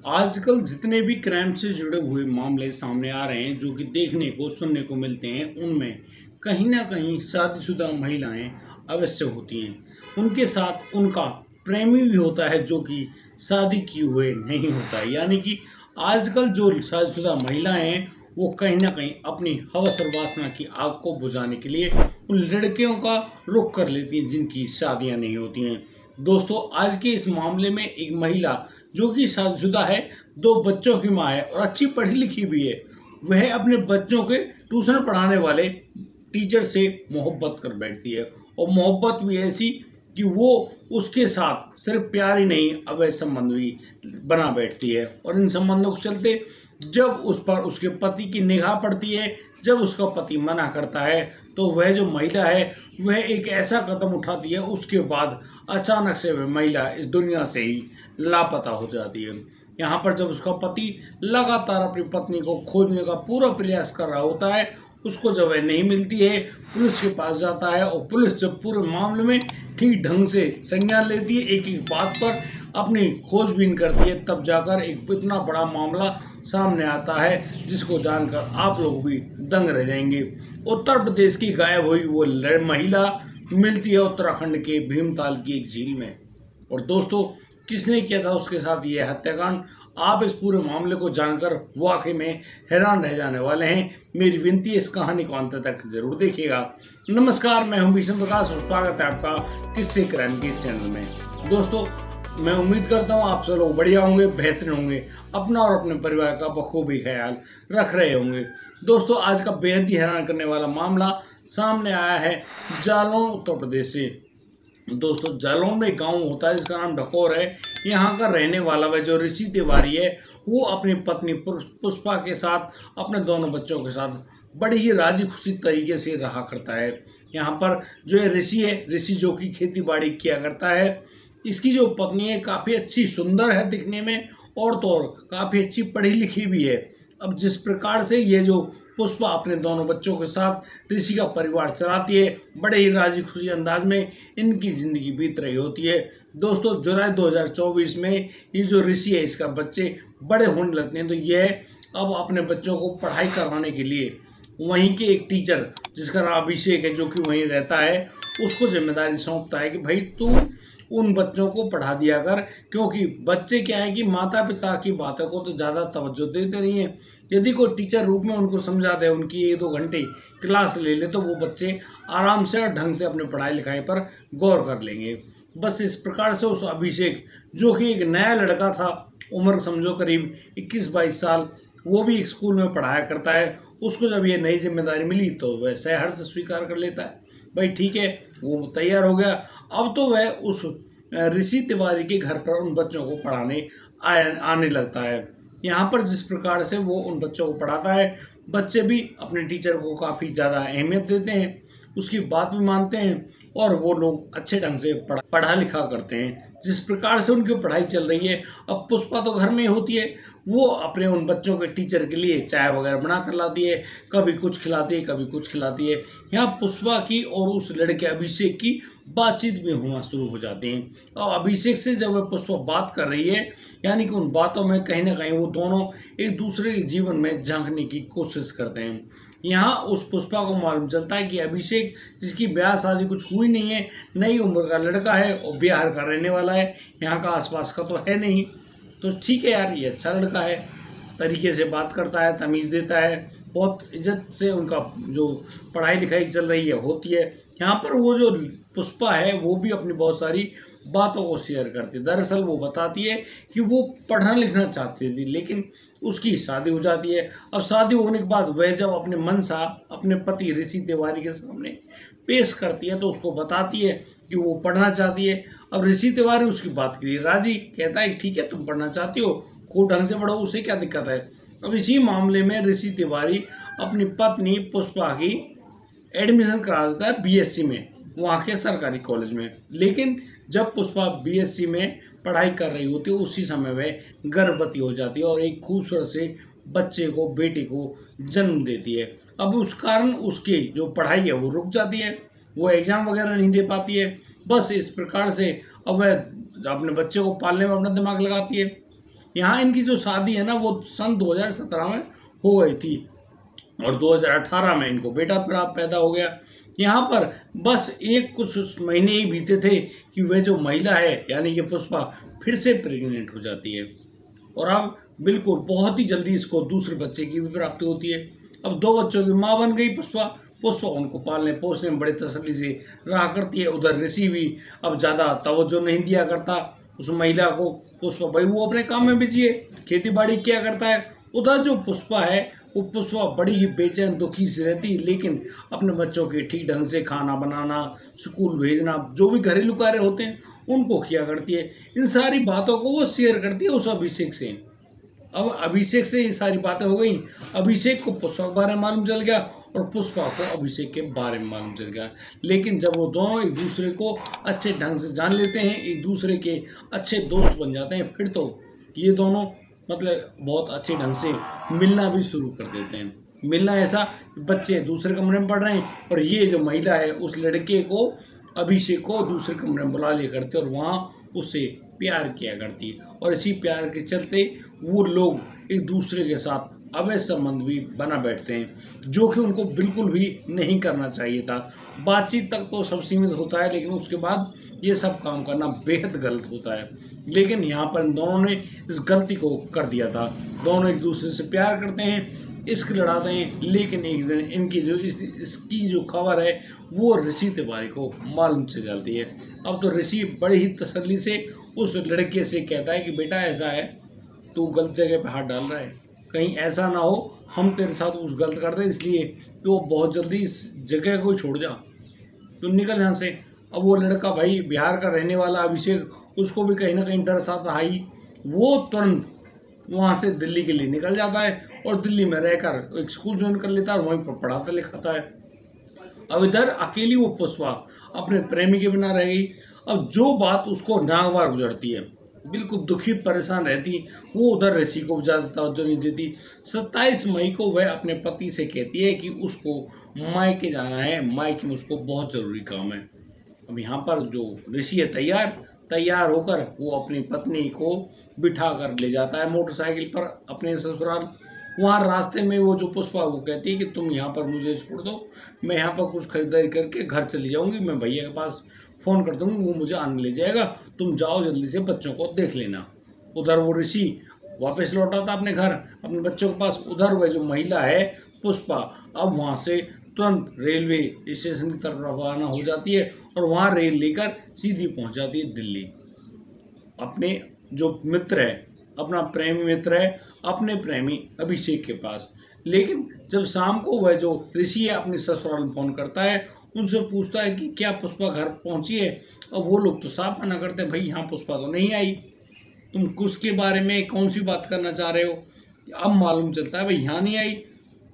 आजकल जितने भी क्राइम से जुड़े हुए मामले सामने आ रहे हैं जो कि देखने को सुनने को मिलते हैं उनमें कहीं ना कहीं शादीशुदा महिलाएं अवश्य होती हैं। उनके साथ उनका प्रेमी भी होता है जो कि शादी किए हुए नहीं होता है। यानी कि आजकल जो शादीशुदा महिलाएं हैं वो कहीं ना कहीं अपनी हवस और वासना की आग को बुझाने के लिए उन लड़कियों का रुख कर लेती हैं जिनकी शादियां नहीं होती हैं। दोस्तों, आज के इस मामले में एक महिला जो कि शादीशुदा है, 2 बच्चों की माँ है और अच्छी पढ़ी लिखी भी है, वह अपने बच्चों के ट्यूशन पढ़ाने वाले टीचर से मोहब्बत कर बैठती है। और मोहब्बत भी ऐसी कि वो उसके साथ सिर्फ प्यार ही नहीं, अवैध संबंध भी बना बैठती है। और इन संबंधों के चलते जब उस पर उसके पति की निगाह पड़ती है, जब उसका पति मना करता है, तो वह जो महिला है वह एक ऐसा कदम उठाती है, उसके बाद अचानक से वह महिला इस दुनिया से ही लापता हो जाती है। यहाँ पर जब उसका पति लगातार अपनी पत्नी को खोजने का पूरा प्रयास कर रहा होता है, उसको जब वह नहीं मिलती है, पुलिस के पास जाता है और पुलिस जब पूरे मामले में ठीक ढंग से संज्ञान लेती है, एक एक बात पर अपनी खोजबीन करती है, तब जाकर एक इतना बड़ा मामला सामने आता है जिसको जानकर आप लोग भी दंग रह जाएंगे। उत्तर प्रदेश की गायब हुई वो महिला मिलती है उत्तराखंड के भीमताल की एक झील में। और दोस्तों, किसने किया था उसके साथ ये हत्याकांड, आप इस पूरे मामले को जानकर वाकई में हैरान रह जाने वाले हैं। मेरी विनती है इस कहानी को अंत तक जरूर देखिएगा। नमस्कार, मैं हूं भीषण प्रकाश और स्वागत है आपका किस्से क्राइम के चैनल में। दोस्तों, मैं उम्मीद करता हूं आप सब लोग बढ़िया होंगे, बेहतरीन होंगे, अपना और अपने परिवार का बखूबी ख्याल रख रहे होंगे। दोस्तों, आज का बेहद ही हैरान करने वाला मामला सामने आया है जालौन उत्तर प्रदेश से। दोस्तों, जालौन में गांव होता है जिसका नाम ढकोर है। यहाँ का रहने वाला वह जो ऋषि तिवारी है, वो अपनी पत्नी पुष्पा के साथ, अपने दोनों बच्चों के साथ बड़ी ही राजी खुशी तरीके से रहा करता है। यहाँ पर जो ये ऋषि है, ऋषि जो कि खेती बाड़ी किया करता है, इसकी जो पत्नी है काफ़ी अच्छी सुंदर है दिखने में, और तो और काफ़ी अच्छी पढ़ी लिखी भी है। अब जिस प्रकार से ये जो पुष्पा अपने दोनों बच्चों के साथ ऋषि का परिवार चलाती है, बड़े ही राजी खुशी अंदाज में इनकी ज़िंदगी बीत रही होती है। दोस्तों, जुलाई 2024 में ये जो ऋषि है, इसका बच्चे बड़े होने लगते हैं, तो यह अब अपने बच्चों को पढ़ाई करवाने के लिए वहीं के एक टीचर जिसका नाम अभिषेक है, जो कि वहीं रहता है, उसको जिम्मेदारी सौंपता है कि भाई तू उन बच्चों को पढ़ा दिया कर, क्योंकि बच्चे क्या है कि माता पिता की बातों को तो ज़्यादा तवज्जो देते नहीं हैं। यदि कोई टीचर रूप में उनको समझा दे, उनकी 1-2 घंटे क्लास ले ले, तो वो बच्चे आराम से और ढंग से अपने पढ़ाई लिखाई पर गौर कर लेंगे। बस इस प्रकार से उस अभिषेक, जो कि एक नया लड़का था, उम्र समझो करीब 21-22 साल, वो भी एक स्कूल में पढ़ाया करता है, उसको जब ये नई जिम्मेदारी मिली तो वह सहर्ष स्वीकार कर लेता है। भाई ठीक है, वो तैयार हो गया। अब तो वह उस ऋषि तिवारी के घर पर उन बच्चों को पढ़ाने आने लगता है। यहाँ पर जिस प्रकार से वो उन बच्चों को पढ़ाता है, बच्चे भी अपने टीचर को काफ़ी ज़्यादा अहमियत देते हैं, उसकी बात भी मानते हैं और वो लोग अच्छे ढंग से पढ़ा लिखा करते हैं। जिस प्रकार से उनकी पढ़ाई चल रही है, अब पुष्पा तो घर में ही होती है, वो अपने उन बच्चों के टीचर के लिए चाय वगैरह बना कर लाती है, कभी कुछ खिलाती है, कभी कुछ खिलाती है। यहाँ पुष्पा की और उस लड़के अभिषेक की बातचीत भी होना शुरू हो जाती है। और अभिषेक से जब वह पुष्पा बात कर रही है, यानी कि उन बातों में कहीं ना कहीं वो दोनों एक दूसरे के जीवन में झांकने की कोशिश करते हैं। यहाँ उस पुष्पा को मालूम चलता है कि अभिषेक, जिसकी ब्याह शादी कुछ हुई नहीं है, नई उम्र का लड़का है और बिहार का रहने वाला है, यहाँ का आसपास का तो है नहीं, तो ठीक है यार, ये अच्छा लड़का है, तरीके से बात करता है, तमीज़ देता है, बहुत इज्जत से उनका जो पढ़ाई लिखाई चल रही है होती है। यहाँ पर वो जो पुष्पा है वो भी अपनी बहुत सारी बातों को शेयर करती है। दरअसल वो बताती है कि वो पढ़ना लिखना चाहती थी, लेकिन उसकी शादी हो जाती है। अब शादी होने के बाद वह जब अपने मनसा अपने पति ऋषि तिवारी के सामने पेश करती है, तो उसको बताती है कि वो पढ़ना चाहती है। अब ऋषि तिवारी उसकी बात के लिए राजी, कहता है ठीक है, तुम पढ़ना चाहती हो, खूब ढंग से पढ़ो, उसे क्या दिक्कत है। अब इसी मामले में ऋषि तिवारी अपनी पत्नी पुष्पा की एडमिशन करा देता है बीएससी में, वहाँ के सरकारी कॉलेज में। लेकिन जब पुष्पा बीएससी में पढ़ाई कर रही होती है, उसी समय वह गर्भवती हो जाती है और एक खूबसूरत से बच्चे को, बेटे को जन्म देती है। अब उस कारण उसकी जो पढ़ाई है वो रुक जाती है, वो एग्ज़ाम वगैरह नहीं दे पाती है। बस इस प्रकार से अब वह अपने बच्चे को पालने में अपना दिमाग लगाती है। यहाँ इनकी जो शादी है ना वो सन 2017 में हो गई थी और 2018 में इनको बेटा पैदा हो गया। यहाँ पर बस कुछ महीने ही बीते थे कि वह जो महिला है यानी कि पुष्पा फिर से प्रेग्नेंट हो जाती है और अब बिल्कुल बहुत ही जल्दी इसको दूसरे बच्चे की भी प्राप्ति होती है। अब 2 बच्चों की माँ बन गई पुष्पा। पुष्पा उनको पालने पोसने में बड़े तसल्ली से रहा करती है। उधर ऋषि भी अब ज़्यादा तवज्जो नहीं दिया करता उस महिला को। पुष्पा भाई वो अपने काम में बिजी है, खेती बाड़ी क्या करता है। उधर जो पुष्पा है वो पुष्पा बड़ी ही बेचैन दुखी सी रहती है, लेकिन अपने बच्चों के ठीक ढंग से खाना बनाना, स्कूल भेजना, जो भी घरेलू कार्य होते हैं उनको किया करती है। इन सारी बातों को वो शेयर करती है उस अभिषेक से। अब अभिषेक से ये सारी बातें हो गई। अभिषेक को पुष्पा के बारे में मालूम चल गया और पुष्पा को अभिषेक के बारे में मालूम चल गया। लेकिन जब वो दोनों एक दूसरे को अच्छे ढंग से जान लेते हैं, एक दूसरे के अच्छे दोस्त बन जाते हैं, फिर तो ये दोनों मतलब बहुत अच्छे ढंग से मिलना भी शुरू कर देते हैं। मिलना ऐसा, बच्चे दूसरे कमरे में पढ़ रहे हैं और ये जो महिला है उस लड़के को, अभिषेक को दूसरे कमरे में बुला लिया करते और वहाँ उससे प्यार किया करती है। और इसी प्यार के चलते वो लोग एक दूसरे के साथ अवैध संबंध भी बना बैठते हैं, जो कि उनको बिल्कुल भी नहीं करना चाहिए था। बातचीत तक तो सब सीमित होता है, लेकिन उसके बाद ये सब काम करना बेहद गलत होता है। लेकिन यहाँ पर इन दोनों ने इस गलती को कर दिया था। दोनों एक दूसरे से प्यार करते हैं, इश्क लड़ाते हैं, लेकिन एक दिन इनकी जो इसकी जो खबर है वो ऋषि तिवारी को मालूम चल जाती है। अब तो ऋषि बड़ी ही तसल्ली से उस लड़के से कहता है कि बेटा ऐसा है, तू गलत जगह पे हाथ डाल रहा है, कहीं ऐसा ना हो हम तेरे साथ उस गलत कर दे, इसलिए तो बहुत जल्दी इस जगह को छोड़ जा, तू निकल यहाँ से। अब वो लड़का भाई बिहार का रहने वाला अभिषेक, उसको भी कहीं ना कहीं डर सा था ही। वो तुरंत वहाँ से दिल्ली के लिए निकल जाता है और दिल्ली में रहकर एक स्कूल ज्वाइन कर लेता है और वहीं पर पढ़ाता लिखाता है। अब इधर अकेली वो पुष्पा अपने प्रेमी के बिना रह गई। अब जो बात उसको नागवार गुजरती है, बिल्कुल दुखी परेशान रहती, वो उधर ऋषि को ज़्यादा तवज्जो नहीं देती। 27 मई को वह अपने पति से कहती है कि उसको मायके जाना है, मायके में उसको बहुत ज़रूरी काम है। अब यहाँ पर जो ऋषि है तैयार होकर वो अपनी पत्नी को बिठा कर ले जाता है मोटरसाइकिल पर अपने ससुराल। वहाँ रास्ते में वो जो पुष्पा वो कहती है कि तुम यहाँ पर मुझे छोड़ दो, मैं यहाँ पर कुछ खरीदारी करके घर चली जाऊँगी, मैं भैया के पास फ़ोन कर दूँगी, वो मुझे आने ले जाएगा, तुम जाओ जल्दी से बच्चों को देख लेना। उधर वो ऋषि वापस लौटा था अपने घर अपने बच्चों के पास। उधर वह जो महिला है पुष्पा अब वहाँ से तुरंत रेलवे स्टेशन की तरफ रवाना हो जाती है और वहाँ रेल लेकर सीधी पहुँच जाती है दिल्ली, अपने जो मित्र है, अपना प्रेमी मित्र है, अपने प्रेमी अभिषेक के पास। लेकिन जब शाम को वह जो ऋषि है अपने ससुराल में फ़ोन करता है, उनसे पूछता है कि क्या पुष्पा घर पहुंची है, और वो लोग तो साफ मना करते हैं, भाई यहाँ पुष्पा तो नहीं आई, तुम किसके बारे में कौन सी बात करना चाह रहे हो। अब मालूम चलता है भाई यहाँ नहीं आई,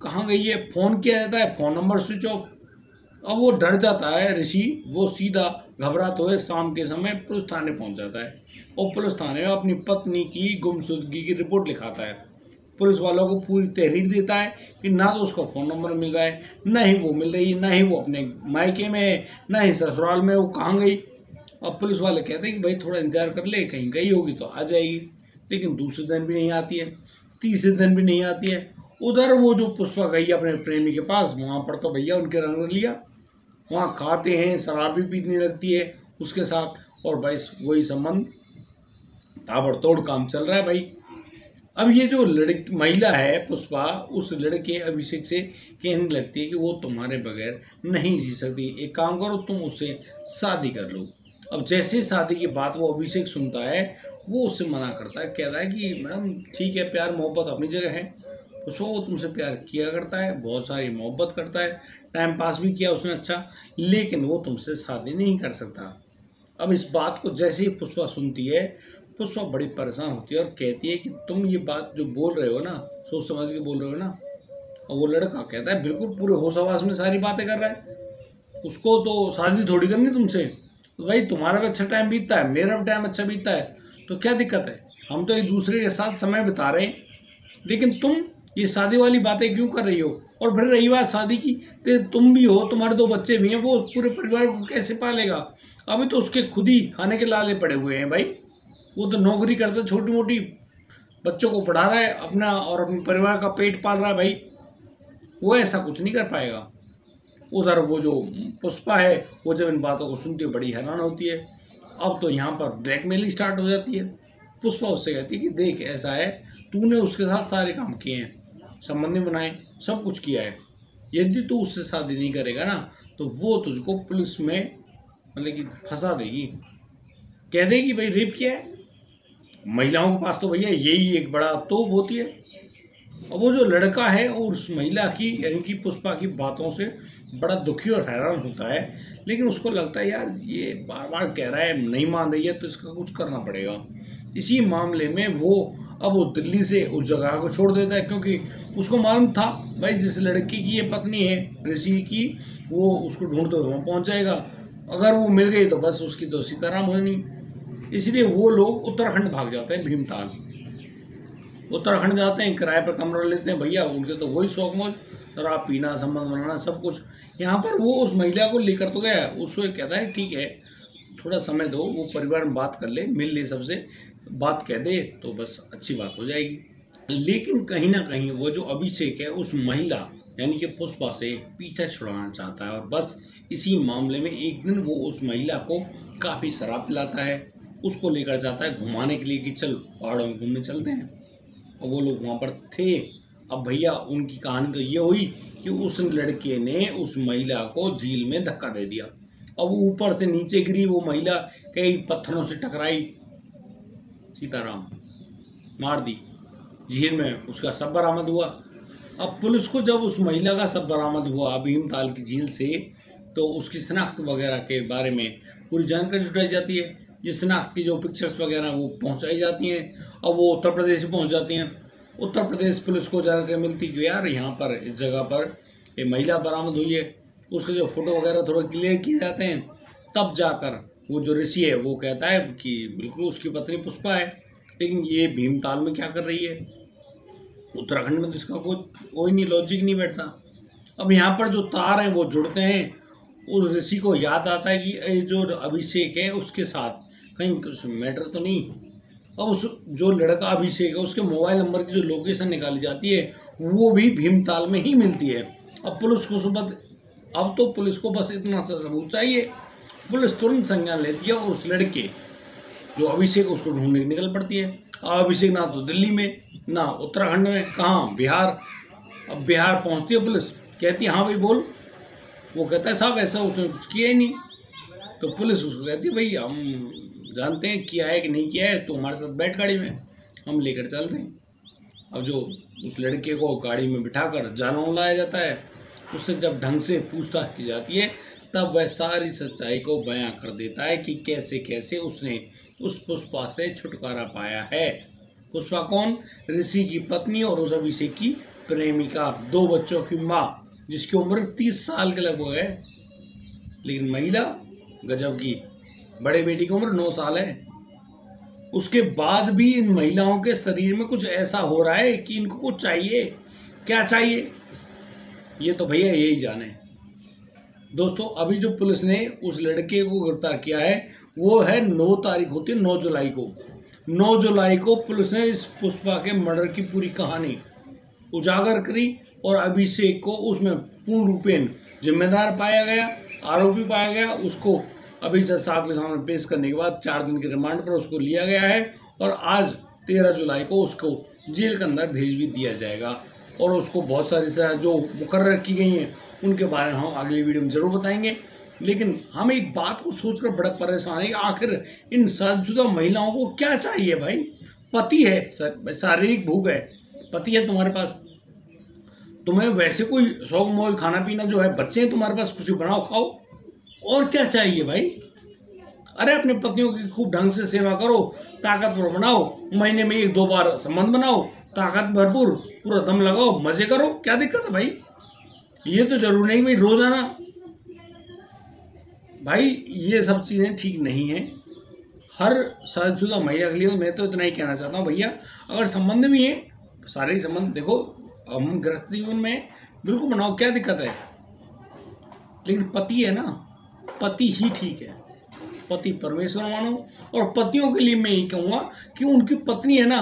कहाँ गई है। फ़ोन किया जाता है, फ़ोन नंबर स्विच ऑफ। अब वो डर जाता है ऋषि, वो सीधा घबराते हुए शाम के समय पुलिस थाने पहुंच जाता है और पुलिस थाने में अपनी पत्नी की गुमशुदगी की रिपोर्ट लिखाता है। पुलिस वालों को पूरी तहरीर देता है कि ना तो उसका फ़ोन नंबर मिल रहा है, ना ही वो मिल रही है, ना ही वो अपने मायके में है, ना ही ससुराल में वो कहाँ गई। अब पुलिस वाले कहते हैं कि भाई थोड़ा इंतजार कर ले, कहीं गई होगी तो आ जाएगी। लेकिन दूसरे दिन भी नहीं आती है, तीसरे दिन भी नहीं आती है। उधर वो जो पुष्पा गई अपने प्रेमी के पास, वहाँ पर तो भैया उनके रंग लिया, वहाँ खाते हैं, शराब भी पीने लगती है उसके साथ, और भाई वही संबंध ताबड़तोड़ काम चल रहा है भाई। अब ये जो महिला है पुष्पा उस लड़के अभिषेक से कहने लगती है कि वो तुम्हारे बगैर नहीं जी सकती, एक काम करो तुम उससे शादी कर लो। अब जैसे शादी की बात वो अभिषेक सुनता है, वो उससे मना करता है, कहता है कि मैडम ठीक है, प्यार मोहब्बत अपनी जगह है, उसको वो तुमसे प्यार किया करता है, बहुत सारी मोहब्बत करता है, टाइम पास भी किया उसने अच्छा, लेकिन वो तुमसे शादी नहीं कर सकता। अब इस बात को जैसे ही पुष्पा सुनती है, पुष्पा बड़ी परेशान होती है और कहती है कि तुम ये बात जो बोल रहे हो ना, सोच समझ के बोल रहे हो ना। और वो लड़का कहता है बिल्कुल पूरे होश आवास में सारी बातें कर रहा है, उसको तो शादी थोड़ी करनी तुमसे, तो भाई तुम्हारा भी अच्छा टाइम बीतता है, मेरा भी टाइम अच्छा बीतता है, तो क्या दिक्कत है, हम तो एक दूसरे के साथ समय बिता रहे हैं, लेकिन तुम ये शादी वाली बातें क्यों कर रही हो। और फिर रही बात शादी की, तो तुम भी हो, तुम्हारे 2 बच्चे भी हैं, वो पूरे परिवार को कैसे पालेगा। अभी तो उसके खुद ही खाने के लाले पड़े हुए हैं भाई, वो तो नौकरी करता छोटी मोटी, बच्चों को पढ़ा रहा है अपना और अपने परिवार का पेट पाल रहा है भाई, वो ऐसा कुछ नहीं कर पाएगा। उधर वो जो पुष्पा है वो जब इन बातों को सुनती है बड़ी हैरान होती है। अब तो यहाँ पर ब्लैकमेलिंग स्टार्ट हो जाती है। पुष्पा उससे कहती है कि देख ऐसा है, तूने उसके साथ सारे काम किए हैं, संबंध बनाए, सब कुछ किया है, यदि तू उससे शादी नहीं करेगा ना तो वो तुझको पुलिस में मतलब कि फंसा देगी, कह देगी भाई रेप किया है। महिलाओं के पास तो भैया यही एक बड़ा तोप होती है। और वो जो लड़का है और उस महिला की यानी कि पुष्पा की बातों से बड़ा दुखी और हैरान होता है, लेकिन उसको लगता है यार ये बार बार कह रहा है, नहीं मान रही है, तो इसका कुछ करना पड़ेगा। इसी मामले में वो दिल्ली से उस जगह को छोड़ देता है, क्योंकि उसको मालूम था भाई जिस लड़की की ये पत्नी है ऋषि की, वो उसको ढूंढते हुए वहाँ पहुँच जाएगा, अगर वो मिल गई तो बस उसकी तो सीताराम होनी। इसलिए वो लोग उत्तराखंड भाग जाते हैं, भीमताल उत्तराखंड जाते हैं, किराए पर कमरा लेते हैं। भैया उनके तो वही शौक मौज, शराब पीना, संबंध बनाना, सब कुछ। यहाँ पर वो उस महिला को लेकर तो गया, उसको कहता है ठीक है थोड़ा समय दो, वो परिवार में बात कर ले, मिल ले, सबसे बात कह दे तो बस अच्छी बात हो जाएगी। लेकिन कहीं ना कहीं वो जो अभिषेक है उस महिला यानी कि पुष्पा से पीछा छुड़ाना चाहता है, और बस इसी मामले में एक दिन वो उस महिला को काफ़ी शराब पिलाता है, उसको लेकर जाता है घुमाने के लिए कि चल पहाड़ों में घूमने चलते हैं। और वो लोग वहाँ पर थे। अब भैया उनकी कहानी तो ये हुई कि उस लड़के ने उस महिला को झील में धक्का दे दिया। अब वो ऊपर से नीचे गिरी, वो महिला कई पत्थरों से टकराई, सीताराम मार दी, झील में उसका शव बरामद हुआ। अब पुलिस को जब उस महिला का शव बरामद हुआ भीमताल की झील से, तो उसकी शनाख्त वगैरह के बारे में पूरी जानकारी जुटाई जाती है। जिस शनाख्त की जो पिक्चर्स वगैरह वो पहुंचाई जाती हैं। अब वो उत्तर प्रदेश में पहुंच जाती हैं। उत्तर प्रदेश पुलिस को जानकारी मिलती कि यार यहाँ पर इस जगह पर ये महिला बरामद हुई है, उसके जो फोटो वगैरह थोड़ा क्लियर किए जाते हैं। तब जाकर वो जो ऋषि है वो कहता है कि बिल्कुल उसकी पत्नी पुष्पा है, लेकिन ये भीमताल में क्या कर रही है, उत्तराखंड में तो इसका कोई नहीं लॉजिक नहीं बैठता। अब यहाँ पर जो तार हैं वो जुड़ते हैं, उस ऋषि को याद आता है कि ये जो अभिषेक है उसके साथ कहीं कुछ मैटर तो नहीं। और उस जो लड़का अभिषेक है उसके मोबाइल नंबर की जो लोकेशन निकाली जाती है वो भी भीमताल में ही मिलती है। अब पुलिस को अब तो पुलिस को बस इतना सा सबूत चाहिए, पुलिस तुरंत संज्ञान लेती है और उस लड़के जो अभिषेक उसको ढूंढने निकल पड़ती है। अब अभिषेक ना तो दिल्ली में ना उत्तराखंड में, कहाँ बिहार। अब बिहार पहुँचती है पुलिस, कहती है हाँ भाई बोल। वो कहता है साहब ऐसा उसने कुछ किया ही नहीं। तो पुलिस उसको कहती है भाई हम जानते हैं किया है कि नहीं किया है, तो हमारे साथ बैठ गाड़ी में, हम लेकर चल रहे हैं। अब जो उस लड़के को गाड़ी में बिठाकर जालौन लाया जाता है, उससे जब ढंग से पूछताछ की जाती है तब वह सारी सच्चाई को बयां कर देता है कि कैसे कैसे उसने उस पुष्पा से छुटकारा पाया है। पुष्पा कौन? ऋषि की पत्नी और उस अभिषेक की प्रेमिका, 2 बच्चों की माँ, जिसकी उम्र 30 साल के लगभग है। लेकिन महिला गजब की, बड़े बेटी की उम्र 9 साल है। उसके बाद भी इन महिलाओं के शरीर में कुछ ऐसा हो रहा है कि इनको कुछ चाहिए। क्या चाहिए ये तो भैया यही जाने। दोस्तों अभी जो पुलिस ने उस लड़के को गिरफ्तार किया है वो है 9 तारीख होती है, 9 जुलाई को। 9 जुलाई को पुलिस ने इस पुष्पा के मर्डर की पूरी कहानी उजागर करी और अभिषेक को उसमें पूर्ण रूपेण जिम्मेदार पाया गया, आरोपी पाया गया। उसको अभी जज साहब के सामने पेश करने के बाद 4 दिन के रिमांड पर उसको लिया गया है और आज 13 जुलाई को उसको जेल के अंदर भेज भी दिया जाएगा। और उसको बहुत सारी सज़ा जो मुकर्रर की गई हैं उनके बारे में हम अगली वीडियो में ज़रूर बताएंगे। लेकिन हम एक बात को सोचकर बड़ा परेशान है कि आखिर इन शादीशुदा महिलाओं को क्या चाहिए भाई? पति है, शारीरिक भूख है, पति है तुम्हारे पास, तुम्हें वैसे कोई शौक मौज खाना पीना जो है, बच्चे हैं तुम्हारे पास, कुछ बनाओ खाओ, और क्या चाहिए भाई? अरे अपने पत्नियों की खूब ढंग से सेवा करो, ताकतवर बनाओ, महीने में 1-2 बार संबंध बनाओ, ताकत भरपूर, पूरा दम लगाओ, मजे करो, क्या दिक्कत है भाई? ये तो जरूरी नहीं भाई रोजाना। भाई ये सब चीज़ें ठीक नहीं है। हर शादीशुदा महिला के लिए मैं तो इतना ही कहना चाहता हूँ भैया, अगर संबंध भी है, सारे संबंध देखो, हम गृहस्थ जीवन में बिल्कुल बनाओ, क्या दिक्कत है? लेकिन पति है ना, पति ही ठीक है। पति परमेश्वर मानो। और पतियों के लिए मैं ये कहूँगा कि उनकी पत्नी है ना,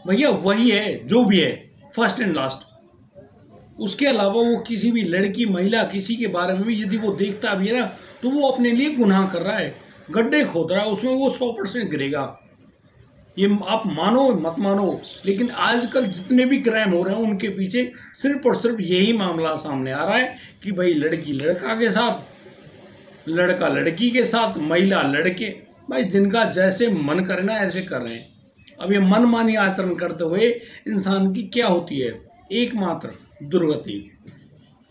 भैया वही है जो भी है, फर्स्ट एंड लास्ट। उसके अलावा वो किसी भी लड़की महिला किसी के बारे में भी यदि वो देखता भी है ना, तो वो अपने लिए गुनाह कर रहा है, गड्ढे खोद रहा है, उसमें वो 100% गिरेगा। ये आप मानो मत मानो, लेकिन आजकल जितने भी क्राइम हो रहे हैं उनके पीछे सिर्फ और सिर्फ यही मामला सामने आ रहा है कि भाई लड़की लड़का के साथ, लड़का लड़की के साथ, महिला लड़के, भाई जिनका जैसे मन करना है ऐसे कर रहे हैं। अब ये मनमानी आचरण करते हुए इंसान की क्या होती है, एकमात्र दुर्गति।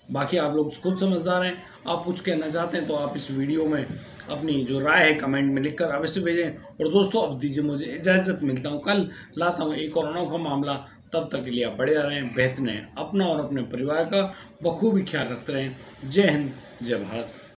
बाकी आप लोग खुद समझदार हैं, आप कुछ कहना चाहते हैं तो आप इस वीडियो में अपनी जो राय है कमेंट में लिखकर अवश्य भेजें। और दोस्तों अब दीजिए मुझे इजाज़त, मिलता हूँ कल, लाता हूँ एक और अनोखा मामला। तब तक के लिए आप बढ़िया रहें, बेहतर रहें, अपना और अपने परिवार का बखूबी ख्याल रखते रहें। जय हिंद, जय भारत।